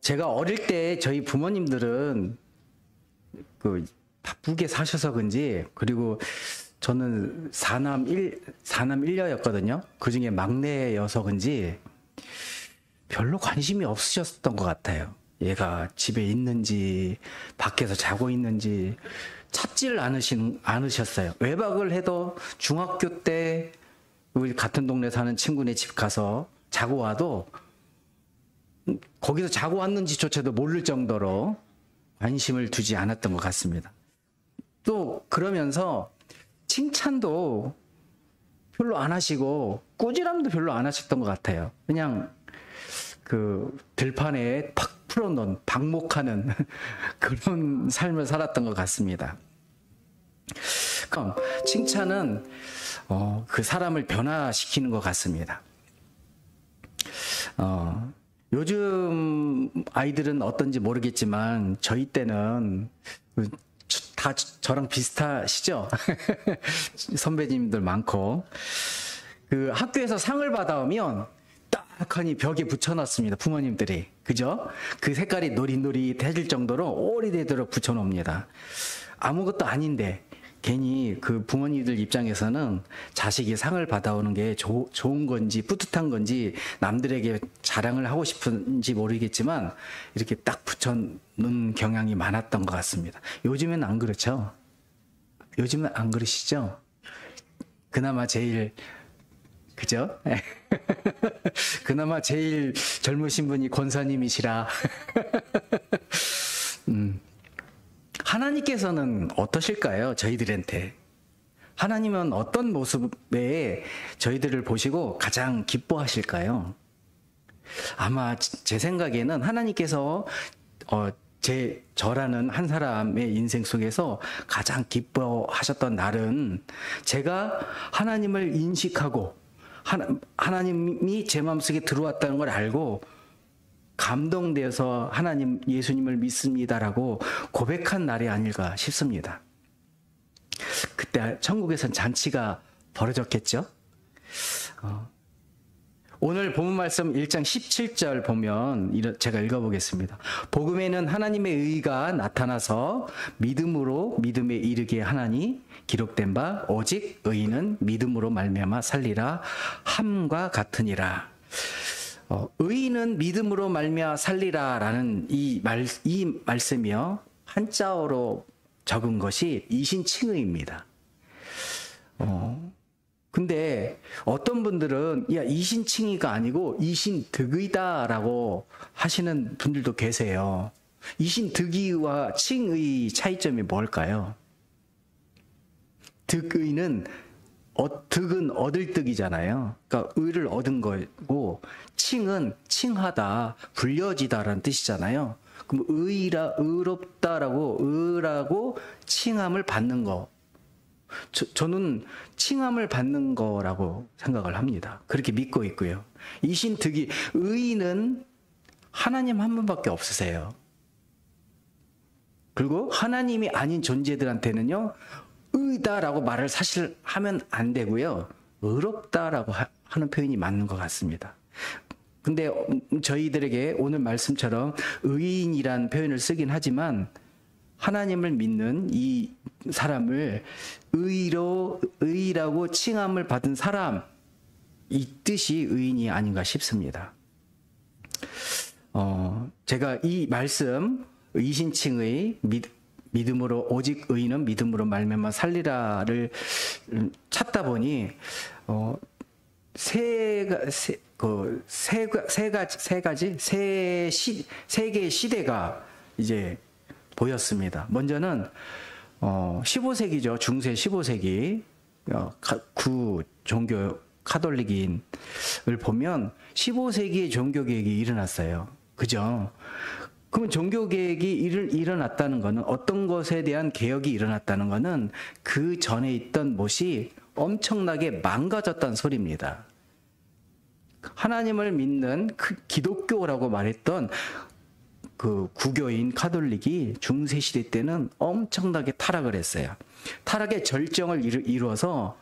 제가 어릴 때 저희 부모님들은 그 바쁘게 사셔서 그런지, 그리고 저는 사남 1녀였거든요. 그 중에 막내여서 그런지 별로 관심이 없으셨던 것 같아요. 얘가 집에 있는지 밖에서 자고 있는지 찾지를 않으셨어요. 외박을 해도 중학교 때 우리 같은 동네 사는 친구네 집 가서 자고 와도 거기서 자고 왔는지조차도 모를 정도로 관심을 두지 않았던 것 같습니다. 또 그러면서 칭찬도 별로 안 하시고 꾸지람도 별로 안 하셨던 것 같아요. 그냥 그 들판에 팍 풀어놓은 방목하는 그런 삶을 살았던 것 같습니다. 그럼 칭찬은 그 사람을 변화시키는 것 같습니다. 요즘 아이들은 어떤지 모르겠지만 저희 때는 다 저랑 비슷하시죠? 선배님들 많고. 그 학교에서 상을 받아오면 딱하니 벽에 붙여놨습니다. 부모님들이. 그죠? 그 색깔이 노릿노릿해질 정도로 오래되도록 붙여놓습니다. 아무것도 아닌데 괜히 그 부모님들 입장에서는 자식이 상을 받아오는 게 좋은 건지 뿌듯한 건지 남들에게 자랑을 하고 싶은지 모르겠지만 이렇게 딱 붙여놓은 경향이 많았던 것 같습니다. 요즘엔 안 그렇죠? 요즘은 안 그러시죠? 그나마 제일 그죠? 그나마 제일 젊으신 분이 권사님이시라. 하나님께서는 어떠실까요? 저희들한테. 하나님은 어떤 모습에 저희들을 보시고 가장 기뻐하실까요? 아마 제 생각에는 하나님께서 저라는 한 사람의 인생 속에서 가장 기뻐하셨던 날은 제가 하나님을 인식하고 하나님이 제 마음속에 들어왔다는 걸 알고 감동되어서 하나님 예수님을 믿습니다라고 고백한 날이 아닐까 싶습니다. 그때 천국에선 잔치가 벌어졌겠죠? 오늘 본문 말씀 1장 17절 보면 제가 읽어보겠습니다. 복음에는 하나님의 의가 나타나서 믿음으로 믿음에 이르게 하나니 기록된 바 오직 의인은 믿음으로 말미암아 살리라 함과 같으니라. 의인은 믿음으로 말미암아 살리라라는 이 말씀이요 한자어로 적은 것이 이신칭의입니다. 근데 어떤 분들은 야 이신칭의가 아니고 이신득의다라고 하시는 분들도 계세요. 이신득의와 칭의 차이점이 뭘까요? 득의는 득은 얻을 득이잖아요. 그러니까 의를 얻은 거고 칭은 칭하다, 불려지다라는 뜻이잖아요. 그럼 의롭다라고 의라고 칭함을 받는 거. 저는 칭함을 받는 거라고 생각을 합니다. 그렇게 믿고 있고요. 이신득의 의인은 하나님 한 분밖에 없으세요. 그리고 하나님이 아닌 존재들한테는요. 의다라고 말을 사실 하면 안 되고요. 의롭다라고 하는 표현이 맞는 것 같습니다. 근데 저희들에게 오늘 말씀처럼 의인이란 표현을 쓰긴 하지만 하나님을 믿는 이 사람을 의라고 칭함을 받은 사람, 이 뜻이 의인이 아닌가 싶습니다. 제가 이 말씀 이신칭의 믿음으로 오직 의인은 믿음으로 말미암아 살리라를 찾다 보니 세 개의 시대가 이제 보였습니다. 먼저는 15세기죠. 중세 15세기 구 종교 카톨릭인을 보면 15세기의 종교개혁이 일어났어요. 그죠? 그러면 종교개혁이 일어났다는 것은 어떤 것에 대한 개혁이 일어났다는 것은 그 전에 있던 못이 엄청나게 망가졌다는 소리입니다. 하나님을 믿는 기독교라고 말했던 그 구교인 카톨릭이 중세시대 때는 엄청나게 타락을 했어요. 타락의 절정을 이루어서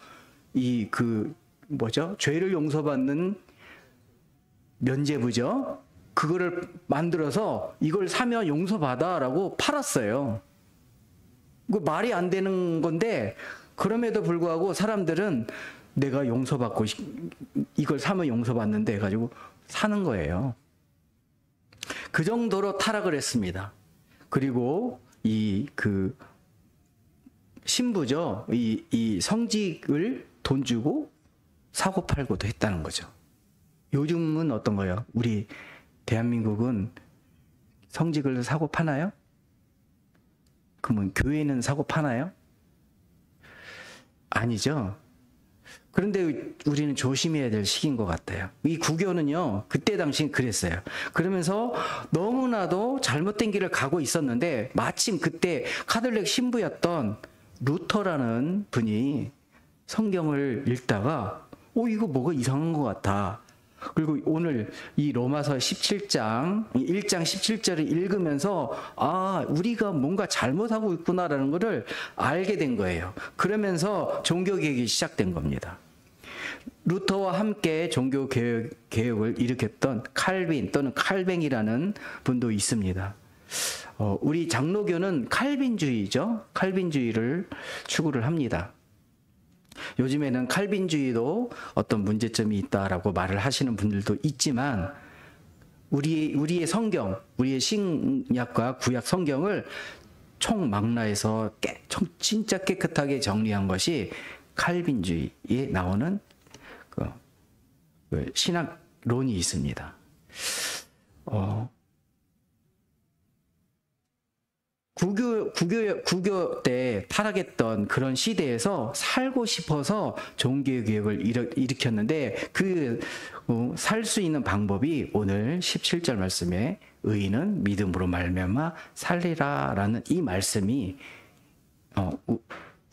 죄를 용서받는 면죄부죠. 그거를 만들어서 이걸 사면 용서받아라고 팔았어요. 그 말이 안 되는 건데 그럼에도 불구하고 사람들은 내가 용서받고 이걸 사면 용서받는데 해가지고 사는 거예요. 그 정도로 타락을 했습니다. 그리고 그 신부죠. 이 성직을 돈 주고 사고 팔고도 했다는 거죠. 요즘은 어떤 거예요? 우리 대한민국은 성직을 사고 파나요? 그러면 교회는 사고 파나요? 아니죠. 그런데 우리는 조심해야 될 시기인 것 같아요. 이 구교는요, 그때 당시 그랬어요. 그러면서 너무나도 잘못된 길을 가고 있었는데, 마침 그때 카톨릭 신부였던 루터라는 분이 성경을 읽다가, 이거 뭐가 이상한 것 같아. 그리고 오늘 이 로마서 17장, 1장 17절을 읽으면서, 우리가 뭔가 잘못하고 있구나라는 것을 알게 된 거예요. 그러면서 종교개혁이 시작된 겁니다. 루터와 함께 종교개혁을 일으켰던 칼빈 또는 칼뱅이라는 분도 있습니다. 우리 장로교는 칼빈주의죠. 칼빈주의를 추구를 합니다. 요즘에는 칼빈주의도 어떤 문제점이 있다라고 말을 하시는 분들도 있지만 우리의 성경, 우리의 신약과 구약 성경을 총망라해서 진짜 깨끗하게 정리한 것이 칼빈주의에 나오는 그 신학론이 있습니다. 구교 때 타락했던 그런 시대에서 살고 싶어서 종교개혁을 일으켰는데 살 수 있는 방법이 오늘 17절 말씀에 의인은 믿음으로 말미암아 살리라라는 이 말씀이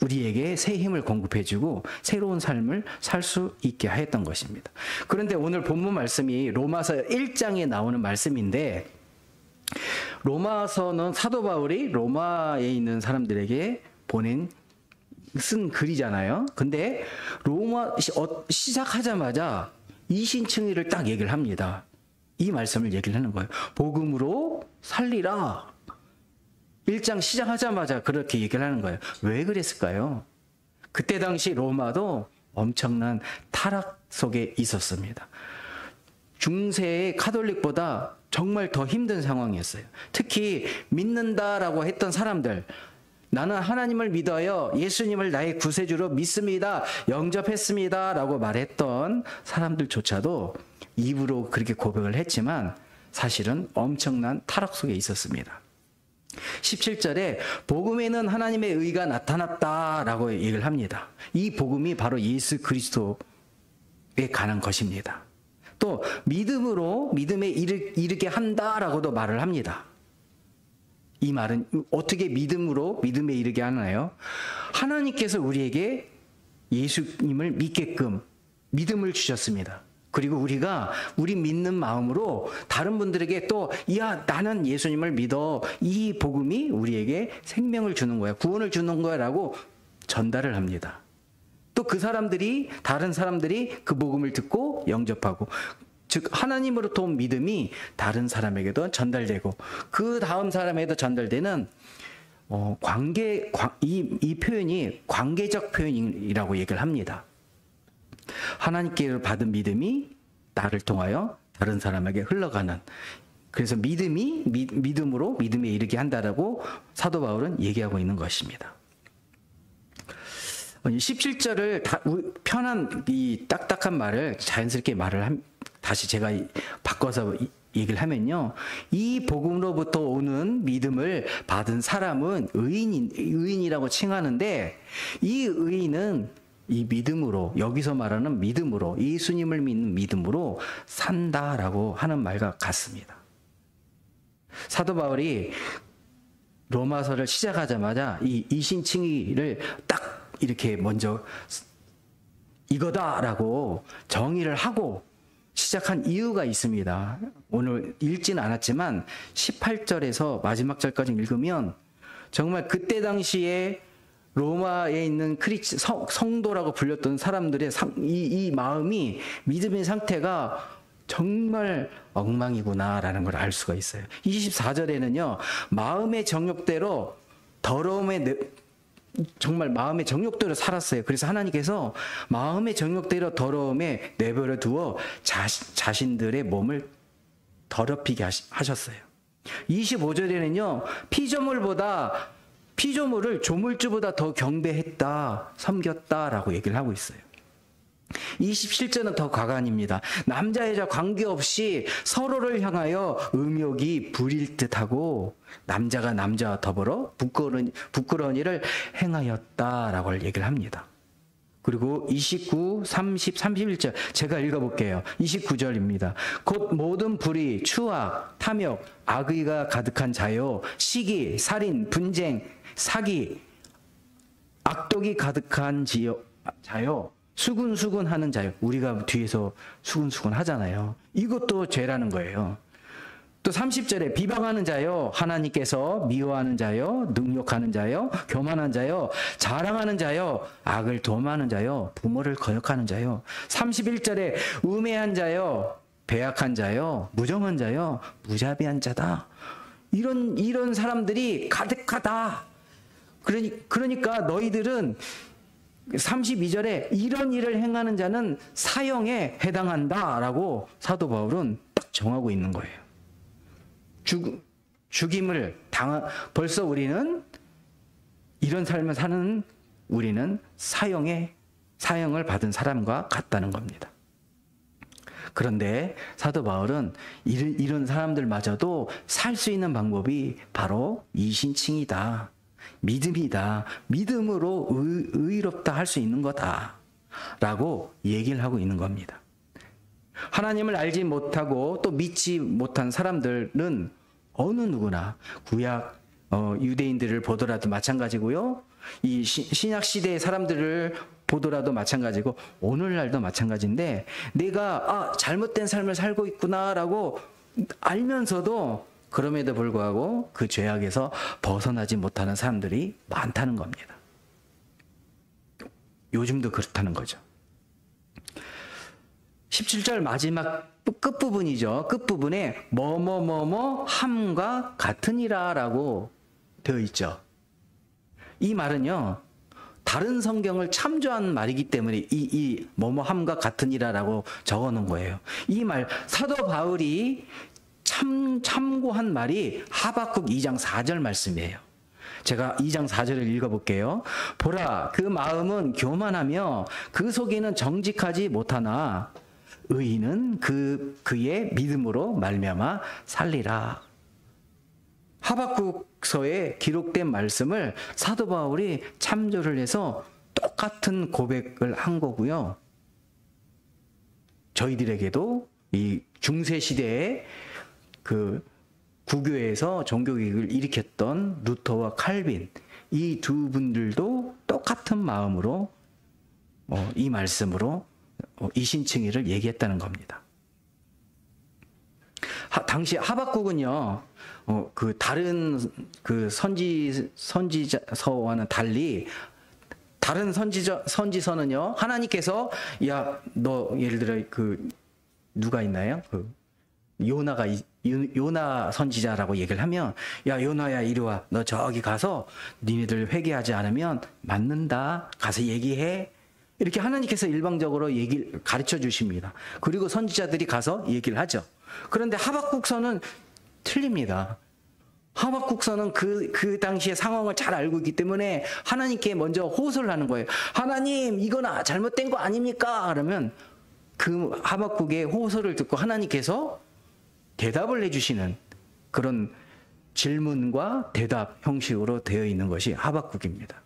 우리에게 새 힘을 공급해주고 새로운 삶을 살 수 있게 하였던 것입니다. 그런데 오늘 본문 말씀이 로마서 1장에 나오는 말씀인데 로마서는 사도 바울이 로마에 있는 사람들에게 쓴 글이잖아요. 근데 로마 시작하자마자 이신칭의를 딱 얘기를 합니다. 이 말씀을 얘기를 하는 거예요. 복음으로 살리라. 1장 시작하자마자 그렇게 얘기를 하는 거예요. 왜 그랬을까요? 그때 당시 로마도 엄청난 타락 속에 있었습니다. 중세의 카톨릭보다 정말 더 힘든 상황이었어요. 특히 믿는다라고 했던 사람들, 나는 하나님을 믿어요, 예수님을 나의 구세주로 믿습니다, 영접했습니다 라고 말했던 사람들조차도 입으로 그렇게 고백을 했지만 사실은 엄청난 타락 속에 있었습니다. 17절에 복음에는 하나님의 의가 나타났다라고 얘기를 합니다. 이 복음이 바로 예수 그리스도에 관한 것입니다. 또 믿음으로 믿음에 이르게 한다라고도 말을 합니다. 이 말은 어떻게 믿음으로 믿음에 이르게 하나요? 하나님께서 우리에게 예수님을 믿게끔 믿음을 주셨습니다. 그리고 우리가 우리 믿는 마음으로 다른 분들에게 또 나는 예수님을 믿어, 이 복음이 우리에게 생명을 주는 거야, 구원을 주는 거야 라고 전달을 합니다. 또 다른 사람들이 그 복음을 듣고 영접하고, 즉 하나님으로부터 온 믿음이 다른 사람에게도 전달되고 그 다음 사람에게도 전달되는 이 표현이 관계적 표현이라고 얘기를 합니다. 하나님께 받은 믿음이 나를 통하여 다른 사람에게 흘러가는, 그래서 믿음으로 믿음에 이르게 한다라고 사도 바울은 얘기하고 있는 것입니다. 17절을 편한 이 딱딱한 말을 자연스럽게 다시 제가 바꿔서 얘기를 하면요, 이 복음으로부터 오는 믿음을 받은 사람은 의인이라고 칭하는데, 이 의인은 이 믿음으로, 여기서 말하는 믿음으로, 예수님을 믿는 믿음으로 산다라고 하는 말과 같습니다. 사도 바울이 로마서를 시작하자마자 이 이신칭의를 딱 이렇게 먼저 이거다라고 정의를 하고 시작한 이유가 있습니다. 오늘 읽지는 않았지만 18절에서 마지막 절까지 읽으면 정말 그때 당시에 로마에 있는 성도라고 불렸던 사람들의 이 마음이, 믿음의 상태가 정말 엉망이구나라는 걸 알 수가 있어요. 24절에는요. 마음의 정욕대로 정말 마음의 정욕대로 살았어요. 그래서 하나님께서 마음의 정욕대로 더러움에 내버려 두어 자신들의 몸을 더럽히게 하셨어요. 25절에는요. 피조물을 조물주보다 더 경배했다, 섬겼다라고 얘기를 하고 있어요. 27절은 더 과간입니다. 남자 여자 관계없이 서로를 향하여 음욕이 부릴 듯하고 남자가 남자와 더불어 부끄러운 일을 행하였다라고 얘기를 합니다. 그리고 29, 30, 31절 제가 읽어볼게요. 29절입니다. 곧 모든 불의, 추악, 탐욕, 악의가 가득한 자요, 시기, 살인, 분쟁, 사기, 악독이 가득한 자요, 수군수군하는 자요. 우리가 뒤에서 수군수군 하잖아요. 이것도 죄라는 거예요. 또 30절에 비방하는 자요, 하나님께서 미워하는 자요, 능욕하는 자요, 교만한 자요, 자랑하는 자요, 악을 도모하는 자요, 부모를 거역하는 자요. 31절에 우매한 자요, 배약한 자요, 무정한 자요, 무자비한 자다. 이런 사람들이 가득하다. 그러니까 너희들은 32절에 이런 일을 행하는 자는 사형에 해당한다라고 사도 바울은 딱 정하고 있는 거예요. 죽임을 벌써 우리는 이런 삶을 사는 우리는 사형을 받은 사람과 같다는 겁니다. 그런데 사도 바울은 이런 사람들마저도 살 수 있는 방법이 바로 이신칭이다. 믿음이다. 믿음으로 의롭다 할 수 있는 거다. 라고 얘기를 하고 있는 겁니다. 하나님을 알지 못하고 또 믿지 못한 사람들은 어느 누구나 구약 유대인들을 보더라도 마찬가지고요. 이 신약 시대의 사람들을 보더라도 마찬가지고 오늘날도 마찬가지인데 내가 잘못된 삶을 살고 있구나라고 알면서도 그럼에도 불구하고 그 죄악에서 벗어나지 못하는 사람들이 많다는 겁니다. 요즘도 그렇다는 거죠. 17절 마지막 끝부분이죠. 끝부분에 뭐뭐뭐뭐 함과 같으니라 라고 되어 있죠. 이 말은요. 다른 성경을 참조한 말이기 때문에 이 뭐뭐 함과 같으니라 라고 적어 놓은 거예요. 이 말 사도 바울이 참고한 말이 하박국 2장 4절 말씀이에요. 제가 2장 4절을 읽어볼게요. 보라, 그 마음은 교만하며 그 속에는 정직하지 못하나 의인은 그의 믿음으로 말미암아 살리라. 하박국서에 기록된 말씀을 사도 바울이 참조를 해서 똑같은 고백을 한 거고요. 저희들에게도 이 중세 시대에 그 구교에서 종교개혁을 일으켰던 루터와 칼빈 이 두 분들도 똑같은 마음으로 이 말씀으로 이신칭의를 얘기했다는 겁니다. 당시 하박국은요, 그 다른 그 선지서와는 달리 다른 선지서는요, 하나님께서 너 예를 들어 누가 있나요? 요나 선지자라고 얘기를 하면 요나야 이리 와. 너 저기 가서 니네들 회개하지 않으면 맞는다. 가서 얘기해. 이렇게 하나님께서 일방적으로 가르쳐 주십니다. 그리고 선지자들이 가서 얘기를 하죠. 그런데 하박국서는 틀립니다. 하박국서는 그 당시의 상황을 잘 알고 있기 때문에 하나님께 먼저 호소를 하는 거예요. 하나님, 이거나 잘못된 거 아닙니까? 그러면 그 하박국의 호소를 듣고 하나님께서 대답을 해주시는 그런 질문과 대답 형식으로 되어 있는 것이 하박국입니다.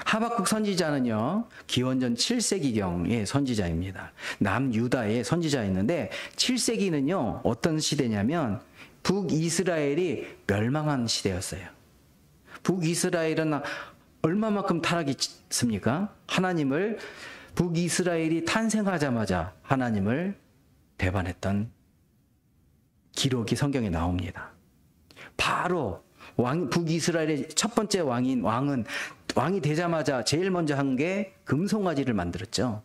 하박국 선지자는요, 기원전 7세기경의 선지자입니다. 남유다의 선지자였는데 7세기는요 어떤 시대냐면 북이스라엘이 멸망한 시대였어요. 북이스라엘은 얼마만큼 타락했습니까? 북이스라엘이 탄생하자마자 하나님을 배반했던 기록이 성경에 나옵니다. 바로 북이스라엘의 첫 번째 왕이 되자마자 제일 먼저 한 게 금송아지를 만들었죠.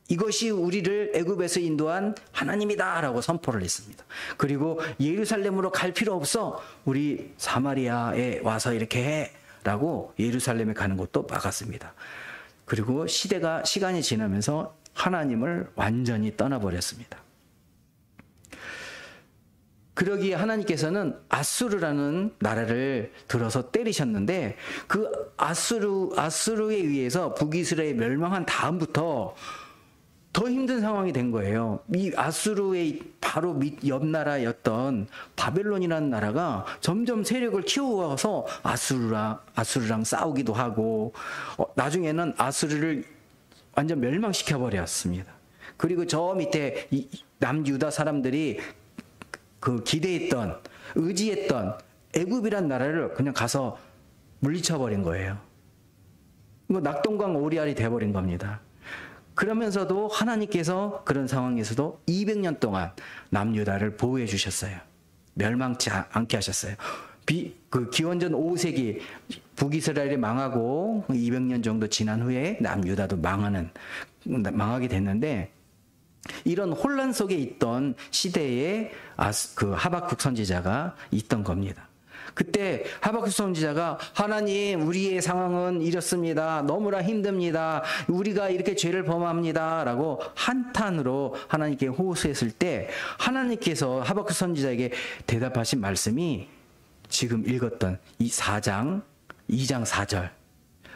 이것이 우리를 애굽에서 인도한 하나님이다라고 선포를 했습니다. 그리고 예루살렘으로 갈 필요 없어. 우리 사마리아에 와서 이렇게 해라고 예루살렘에 가는 것도 막았습니다. 그리고 시간이 지나면서 하나님을 완전히 떠나버렸습니다. 그러기에 하나님께서는 아수르라는 나라를 들어서 때리셨는데 그 아수르에 의해서 북이스라엘이 멸망한 다음부터 더 힘든 상황이 된 거예요. 이 아수르의 바로 옆 나라였던 바벨론이라는 나라가 점점 세력을 키워서 아수르랑 싸우기도 하고 나중에는 아수르를 완전 멸망시켜 버렸습니다. 그리고 저 밑에 남유다 사람들이 그 기대했던 의지했던 애굽이란 나라를 그냥 가서 물리쳐 버린 거예요. 이거 낙동강 오리알이 돼 버린 겁니다. 그러면서도 하나님께서 그런 상황에서도 200년 동안 남유다를 보호해 주셨어요. 멸망치 않게 하셨어요. 그 기원전 5세기 북이스라엘이 망하고 200년 정도 지난 후에 남유다도 망하게 됐는데 이런 혼란 속에 있던 시대에 그 하박국 선지자가 있던 겁니다. 그때 하박국 선지자가 하나님 우리의 상황은 이렇습니다. 너무나 힘듭니다. 우리가 이렇게 죄를 범합니다. 라고 한탄으로 하나님께 호소했을 때 하나님께서 하박국 선지자에게 대답하신 말씀이 지금 읽었던 이 2장 4절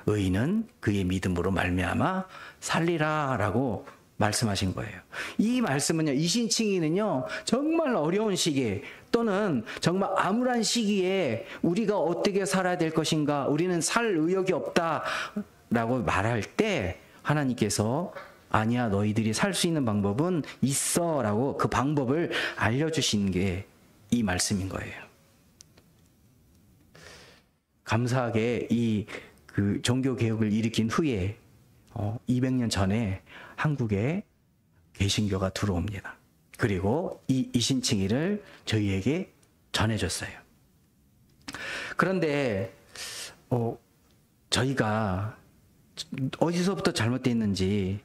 의인은 그의 믿음으로 말미암아 살리라 라고 말씀하신 거예요. 이 말씀은요, 이신칭의는요, 정말 어려운 시기에 또는 정말 암울한 시기에 우리가 어떻게 살아야 될 것인가, 우리는 살 의욕이 없다라고 말할 때 하나님께서 아니야, 너희들이 살 수 있는 방법은 있어라고 그 방법을 알려주신 게 이 말씀인 거예요. 감사하게 그 종교 개혁을 일으킨 후에 200년 전에 한국에 개신교가 들어옵니다. 그리고 이 이신칭의를 저희에게 전해줬어요. 그런데 저희가 어디서부터 잘못됐는지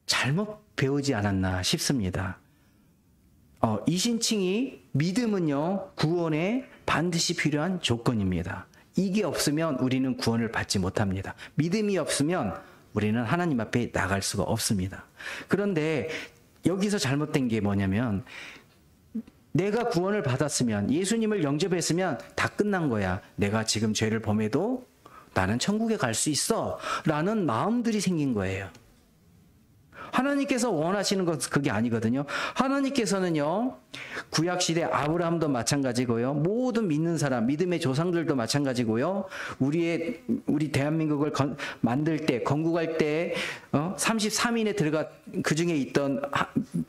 잘못 배우지 않았나 싶습니다. 이신칭의 믿음은요, 구원에 반드시 필요한 조건입니다. 이게 없으면 우리는 구원을 받지 못합니다. 믿음이 없으면 우리는 하나님 앞에 나갈 수가 없습니다. 그런데 여기서 잘못된 게 뭐냐면 내가 구원을 받았으면 예수님을 영접했으면 다 끝난 거야. 내가 지금 죄를 범해도 나는 천국에 갈 수 있어 라는 마음들이 생긴 거예요. 하나님께서 원하시는 것 그게 아니거든요. 하나님께서는요, 구약시대 아브라함도 마찬가지고요, 모든 믿는 사람, 믿음의 조상들도 마찬가지고요, 우리 대한민국을 만들 때, 건국할 때 33인에 들어가 그 중에 있던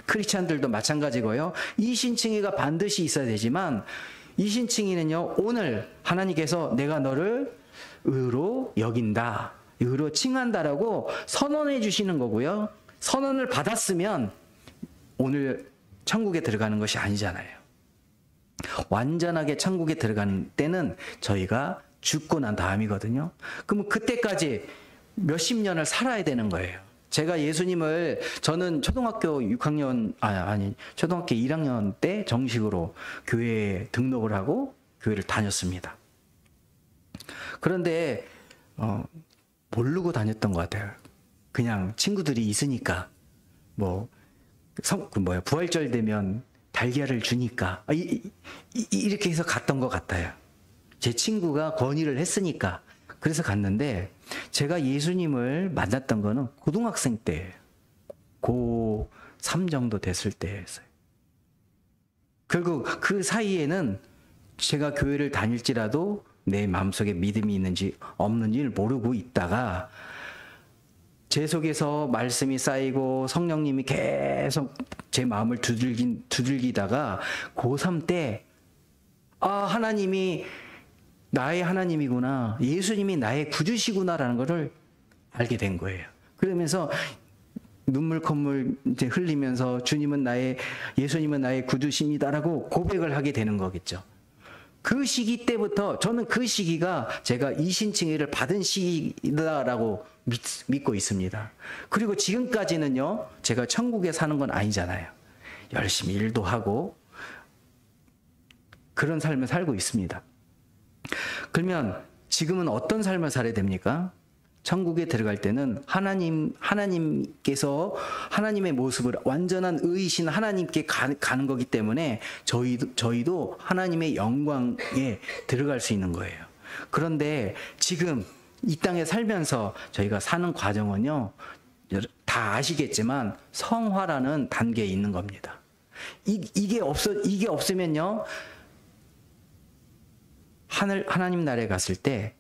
크리스찬들도 마찬가지고요. 이 신칭의가 반드시 있어야 되지만 이 신칭의는요, 오늘 하나님께서 내가 너를 의로 여긴다, 의로 칭한다라고 선언해 주시는 거고요. 선언을 받았으면 오늘 천국에 들어가는 것이 아니잖아요. 완전하게 천국에 들어가는 때는 저희가 죽고 난 다음이거든요. 그럼 그때까지 몇십 년을 살아야 되는 거예요. 제가 예수님을 저는 초등학교 6학년 초등학교 1학년 때 정식으로 교회에 등록을 하고 교회를 다녔습니다. 그런데 모르고 다녔던 것 같아요. 그냥 친구들이 있으니까 부활절 되면 달걀을 주니까 이렇게 해서 갔던 것 같아요. 제 친구가 건의를 했으니까 그래서 갔는데 제가 예수님을 만났던 거는 고등학생 때예요. 고3 정도 됐을 때였어요. 결국 그 사이에는 제가 교회를 다닐지라도 내 마음속에 믿음이 있는지 없는지를 모르고 있다가 제 속에서 말씀이 쌓이고 성령님이 계속 제 마음을 두들기다가 고3 때 하나님이 나의 하나님이구나, 예수님이 나의 구주시구나라는 것을 알게 된 거예요. 그러면서 눈물 콧물 이제 흘리면서 예수님은 나의 구주십니다라고 고백을 하게 되는 거겠죠. 그 시기 때부터 저는 그 시기가 제가 이신칭의를 받은 시기다라고 믿고 있습니다. 그리고 지금까지는요, 제가 천국에 사는 건 아니잖아요. 열심히 일도 하고 그런 삶을 살고 있습니다. 그러면 지금은 어떤 삶을 살아야 됩니까? 천국에 들어갈 때는 하나님께서 하나님의 모습을 완전한 의이신 하나님께 가는 거기 때문에 저희도 하나님의 영광에 들어갈 수 있는 거예요. 그런데 지금 이 땅에 살면서 저희가 사는 과정은요, 다 아시겠지만 성화라는 단계에 있는 겁니다. 이게 없으면요, 하나님 나라에 갔을 때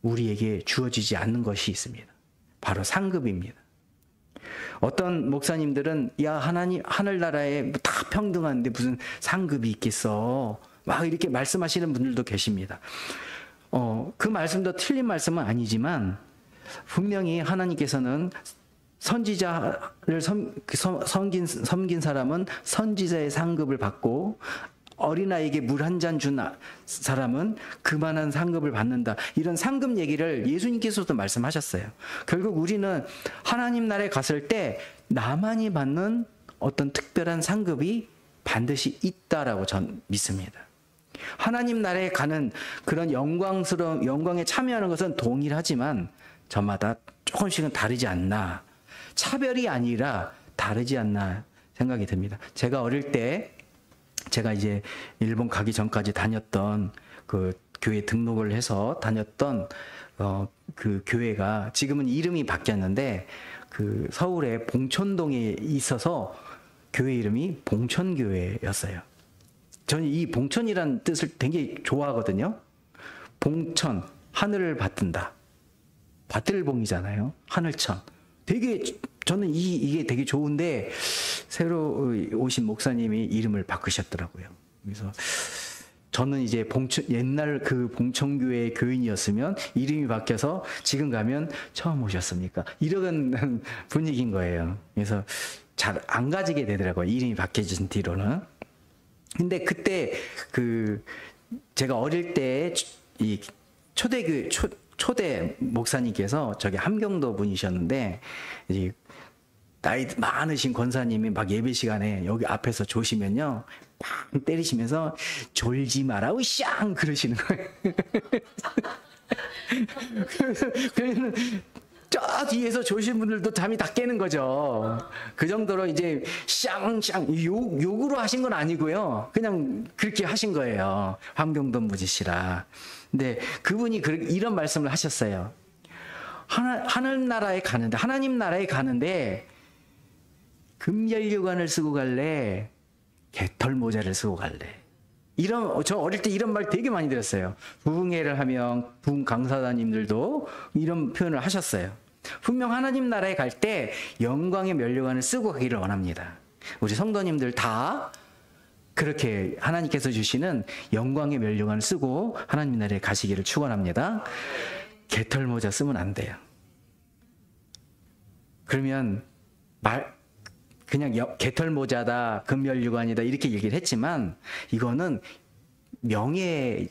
우리에게 주어지지 않는 것이 있습니다. 바로 상급입니다. 어떤 목사님들은 야, 하늘나라에 다 평등한데 무슨 상급이 있겠어, 막 이렇게 말씀하시는 분들도 계십니다. 그 말씀도 틀린 말씀은 아니지만 분명히 하나님께서는 선지자를 섬긴 사람은 선지자의 상급을 받고 어린아이에게 물 한 잔 준 사람은 그만한 상급을 받는다. 이런 상급 얘기를 예수님께서도 말씀하셨어요. 결국 우리는 하나님 나라에 갔을 때 나만이 받는 어떤 특별한 상급이 반드시 있다라고 전 믿습니다. 하나님 나라에 가는 그런 영광에 참여하는 것은 동일하지만 저마다 조금씩은 다르지 않나. 차별이 아니라 다르지 않나 생각이 듭니다. 제가 어릴 때 제가 이제 일본 가기 전까지 다녔던 그 교회 등록을 해서 다녔던 그 교회가 지금은 이름이 바뀌었는데 그 서울의 봉천동에 있어서 교회 이름이 봉천교회였어요. 저는 이 봉천이라는 뜻을 굉장히 좋아하거든요. 봉천, 하늘을 받든다. 받들봉이잖아요. 하늘천. 되게 저는 이게 되게 좋은데 새로 오신 목사님이 이름을 바꾸셨더라고요. 그래서 저는 이제 옛날 그 봉천교회 교인이었으면 이름이 바뀌어서 지금 가면 처음 오셨습니까? 이런 분위기인 거예요. 그래서 잘 안 가지게 되더라고요. 이름이 바뀌어진 뒤로는. 근데 그때 제가 어릴 때 이 초대교회 초대 목사님께서 저기 함경도 분이셨는데 이제 나이 많으신 권사님이 막 예배 시간에 여기 앞에서 조시면요, 막 때리시면서 졸지 마라 으쌰 그러시는 거예요. 그러면 저 뒤에서 조신 분들도 잠이 다 깨는 거죠. 그 정도로 이제 샹샹 욕으로 하신 건 아니고요. 그냥 그렇게 하신 거예요. 함경도 무지시라. 근데 그분이 이런 말씀을 하셨어요. 하나님 나라에 가는데 금연류관을 쓰고 갈래? 개털 모자를 쓰고 갈래? 저 어릴 때 이런 말 되게 많이 들었어요. 부흥회를 하면 부흥 강사단님들도 이런 표현을 하셨어요. 분명 하나님 나라에 갈 때 영광의 면류관을 쓰고 가기를 원합니다. 우리 성도님들 다 그렇게 하나님께서 주시는 영광의 면류관을 쓰고 하나님 나라에 가시기를 축원합니다. 개털 모자 쓰면 안 돼요. 그러면 그냥 개털 모자다, 금면류관이다 이렇게 얘기를 했지만 이거는 명예지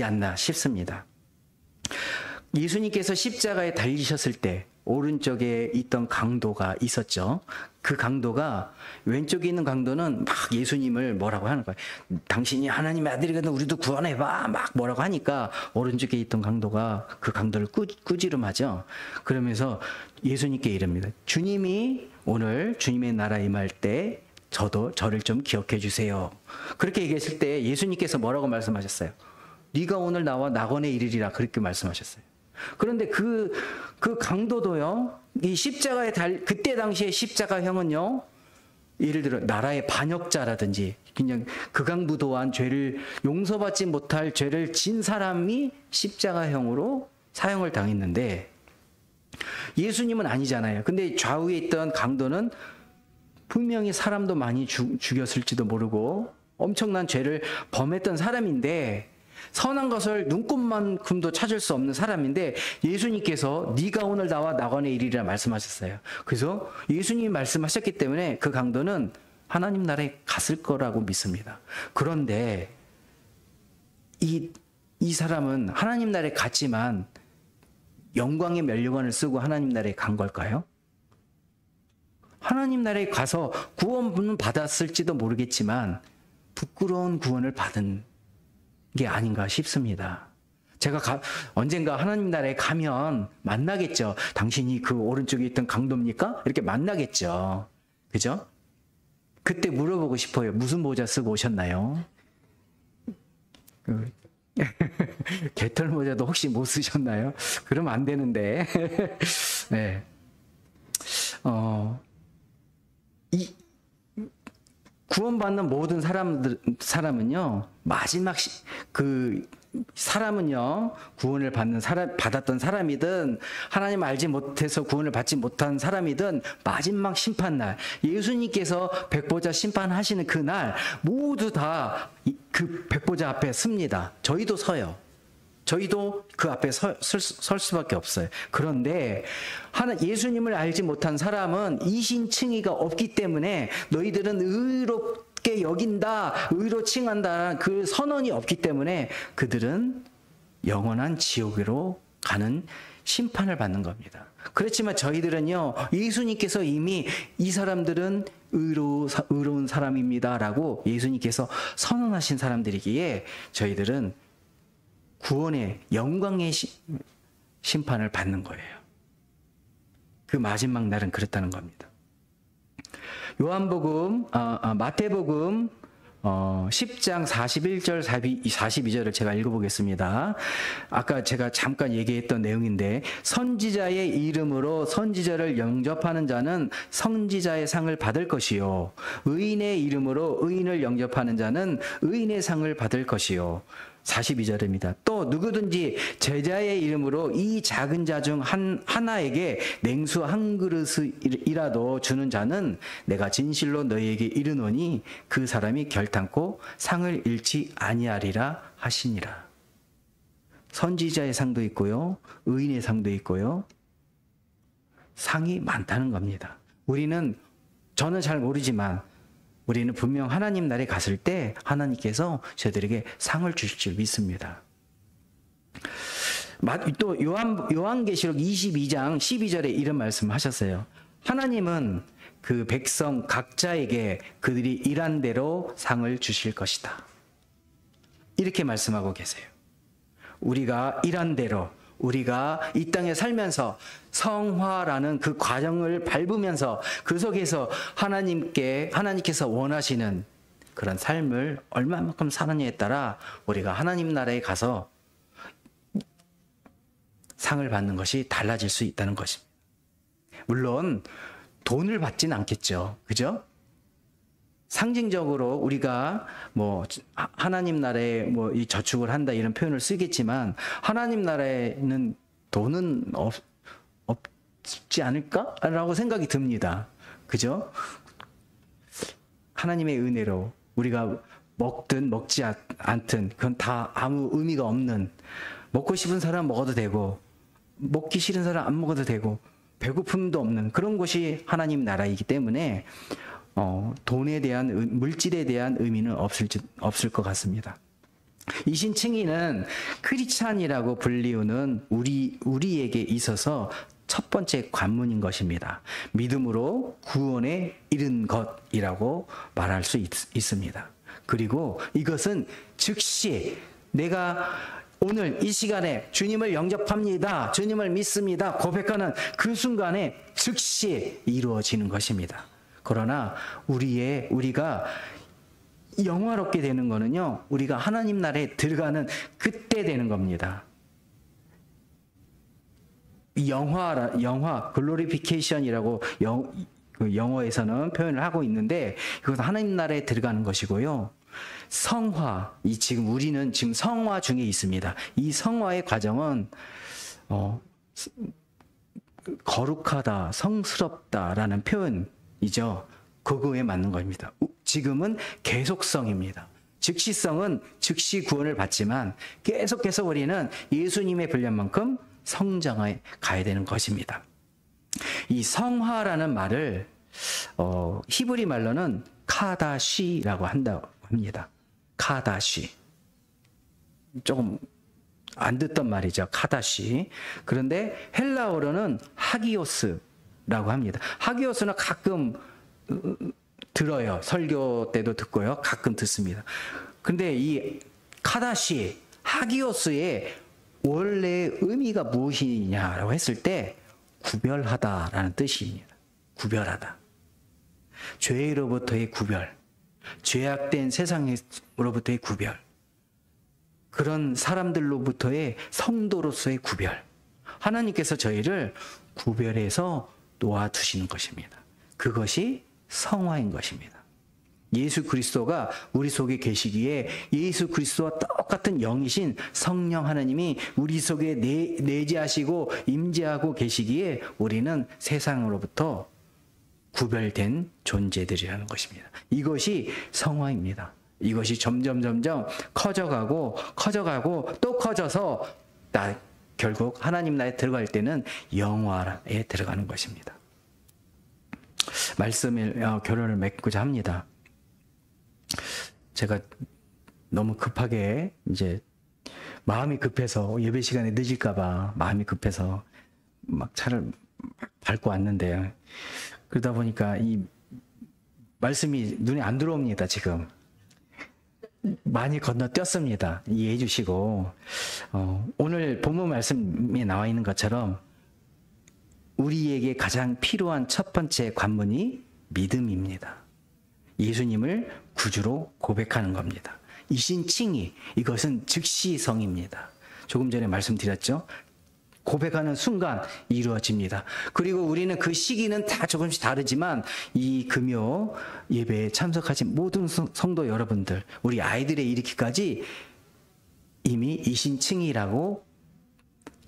않나 싶습니다. 예수님께서 십자가에 달리셨을 때 오른쪽에 있던 강도가 있었죠. 그 강도가 왼쪽에 있는 강도는 막 예수님을 뭐라고 하는 거예요. 당신이 하나님의 아들이거든 우리도 구원해봐 막 뭐라고 하니까 오른쪽에 있던 강도가 그 강도를 꾸지름하죠. 그러면서 예수님께 이릅니다. 주님이 오늘 주님의 나라 임할 때 저를 좀 기억해 주세요. 그렇게 얘기했을 때 예수님께서 뭐라고 말씀하셨어요? 네가 오늘 나와 낙원에 이르리라 그렇게 말씀하셨어요. 그런데 그 강도도요, 이 십자가에 그때 당시에 십자가형은요, 예를 들어 나라의 반역자라든지 그냥 극악무도한 죄를 용서받지 못할 죄를 진 사람이 십자가형으로 사형을 당했는데 예수님은 아니잖아요. 근데 좌우에 있던 강도는 분명히 사람도 많이 죽였을지도 모르고 엄청난 죄를 범했던 사람인데 선한 것을 눈꼽만큼도 찾을 수 없는 사람인데 예수님께서 네가 오늘 나와 낙원에 이르리라 말씀하셨어요. 그래서 예수님이 말씀하셨기 때문에 그 강도는 하나님 나라에 갔을 거라고 믿습니다. 그런데 이 사람은 하나님 나라에 갔지만 영광의 면류관을 쓰고 하나님 나라에 간 걸까요? 하나님 나라에 가서 구원은 받았을지도 모르겠지만 부끄러운 구원을 받은 게 아닌가 싶습니다. 제가 언젠가 하나님 나라에 가면 만나겠죠. 당신이 그 오른쪽에 있던 강도입니까? 이렇게 만나겠죠. 그죠? 그때 물어보고 싶어요. 무슨 모자 쓰고 오셨나요? 개털 모자도 혹시 못 쓰셨나요? 그러면 안 되는데. 네. 이 구원받는 모든 사람은요, 마지막 사람은요, 구원을 받았던 사람이든 하나님 알지 못해서 구원을 받지 못한 사람이든 마지막 심판날, 예수님께서 백보자 심판하시는 그날 모두 다 그 백보자 앞에 섭니다. 저희도 서요. 저희도 그 앞에 설 수밖에 없어요. 그런데 예수님을 알지 못한 사람은 이신칭의가 없기 때문에 너희들은 의롭게 여긴다, 의로 칭한다, 그 선언이 없기 때문에 그들은 영원한 지옥으로 가는 심판을 받는 겁니다. 그렇지만 저희들은요, 예수님께서 이미 이 사람들은 의로운 사람입니다라고 예수님께서 선언하신 사람들이기에 저희들은 구원의 영광의 심판을 받는 거예요. 그 마지막 날은 그렇다는 겁니다. 마태복음 10장 41절 42절을 제가 읽어보겠습니다. 아까 제가 잠깐 얘기했던 내용인데, 선지자의 이름으로 선지자를 영접하는 자는 선지자의 상을 받을 것이요, 의인의 이름으로 의인을 영접하는 자는 의인의 상을 받을 것이요. 42절입니다. 또 누구든지 제자의 이름으로 이 작은 자 중 하나에게 냉수 한 그릇이라도 주는 자는 내가 진실로 너희에게 이르노니 그 사람이 결탄코 상을 잃지 아니하리라 하시니라. 선지자의 상도 있고요, 의인의 상도 있고요, 상이 많다는 겁니다. 저는 잘 모르지만 우리는 분명 하나님 나라에 갔을 때 하나님께서 저희들에게 상을 주실 줄 믿습니다. 또 요한계시록 22장 12절에 이런 말씀 하셨어요. 하나님은 그 백성 각자에게 그들이 일한 대로 상을 주실 것이다. 이렇게 말씀하고 계세요. 우리가 일한 대로, 우리가 이 땅에 살면서 성화라는 그 과정을 밟으면서 그 속에서 하나님께서 원하시는 그런 삶을 얼마만큼 사느냐에 따라 우리가 하나님 나라에 가서 상을 받는 것이 달라질 수 있다는 것입니다. 물론 돈을 받지는 않겠죠. 그죠? 상징적으로 우리가 하나님 나라에 이 저축을 한다 이런 표현을 쓰겠지만, 하나님 나라에는 돈은 없지 않을까라고 생각이 듭니다. 그죠? 하나님의 은혜로 우리가 먹든 먹지 않든 그건 다 아무 의미가 없는, 먹고 싶은 사람 먹어도 되고 먹기 싫은 사람 안 먹어도 되고 배고픔도 없는 그런 곳이 하나님 나라이기 때문에 돈에 대한, 물질에 대한 의미는 없을 것 같습니다. 이신칭의는 크리스찬이라고 불리우는 우리에게 있어서 첫 번째 관문인 것입니다. 믿음으로 구원에 이른 것이라고 말할 수 있습니다. 그리고 이것은 즉시 내가 오늘 이 시간에 주님을 영접합니다, 주님을 믿습니다 고백하는 그 순간에 즉시 이루어지는 것입니다. 그러나 우리가 영화롭게 되는 거는요, 우리가 하나님 나라에 들어가는 그때 되는 겁니다. 영화 글로리피케이션이라고 영어에서는 표현을 하고 있는데, 그것은 하나님 나라에 들어가는 것이고요. 성화, 지금 우리는 지금 성화 중에 있습니다. 이 성화의 과정은 거룩하다, 성스럽다라는 표현이죠. 그거에 맞는 겁니다. 지금은 계속성입니다. 즉시성은 즉시 구원을 받지만 계속해서 우리는 예수님의 분량만큼 성장해 가야 되는 것입니다. 이 성화라는 말을 히브리 말로는 카다시라고 한다고 합니다. 카다시. 조금 안 듣던 말이죠. 카다시. 그런데 헬라어로는 하기오스라고 합니다. 하기오스는 가끔 들어요. 설교 때도 듣고요. 가끔 듣습니다. 근데 이 카다시, 하기오스의 원래 의미가 무엇이냐라고 했을 때 구별하다라는 뜻입니다. 구별하다. 죄로부터의 구별, 죄악된 세상으로부터의 구별, 그런 사람들로부터의 성도로서의 구별. 하나님께서 저희를 구별해서 놓아두시는 것입니다. 그것이 성화인 것입니다. 예수 그리스도가 우리 속에 계시기에 예수 그리스도와 똑같은 영이신 성령 하나님이 우리 속에 내재하시고 임재하고 계시기에 우리는 세상으로부터 구별된 존재들이라는 것입니다. 이것이 성화입니다. 이것이 점점 커져가고 또 커져서 결국 하나님 나라에 들어갈 때는 영화에 들어가는 것입니다. 말씀을 결론을 맺고자 합니다. 제가 너무 급하게 이제 마음이 급해서 예배 시간에 늦을까봐 마음이 급해서 막 차를 밟고 왔는데 그러다 보니까 이 말씀이 눈에 안 들어옵니다. 지금 많이 건너뛰었습니다. 이해해 주시고 오늘 본문 말씀에 나와 있는 것처럼 우리에게 가장 필요한 첫 번째 관문이 믿음입니다. 예수님을 구주로 고백하는 겁니다. 이신칭의, 이것은 즉시성입니다. 조금 전에 말씀드렸죠. 고백하는 순간 이루어집니다. 그리고 우리는 그 시기는 다 조금씩 다르지만 이 금요 예배에 참석하신 모든 성도 여러분들, 우리 아이들에 이르기까지 이미 이신칭의라고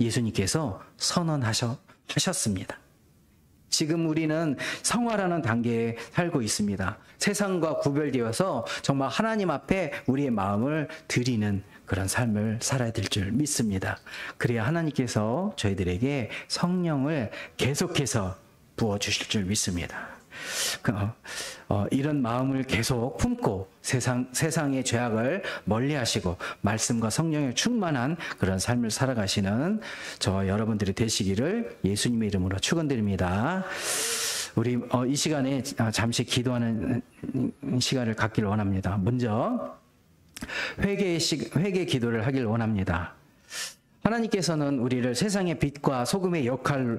예수님께서 선언하셨습니다. 지금 우리는 성화라는 단계에 살고 있습니다. 세상과 구별되어서 정말 하나님 앞에 우리의 마음을 드리는 그런 삶을 살아야 될 줄 믿습니다. 그래야 하나님께서 저희들에게 성령을 계속해서 부어주실 줄 믿습니다. 이런 마음을 계속 품고 세상의 죄악을 멀리하시고 말씀과 성령에 충만한 그런 삶을 살아가시는 저와 여러분들이 되시기를 예수님의 이름으로 축원드립니다. 우리 이 시간에 잠시 기도하는 시간을 갖기를 원합니다. 먼저 회개 기도를 하길 원합니다. 하나님께서는 우리를 세상의 빛과 소금의 역할로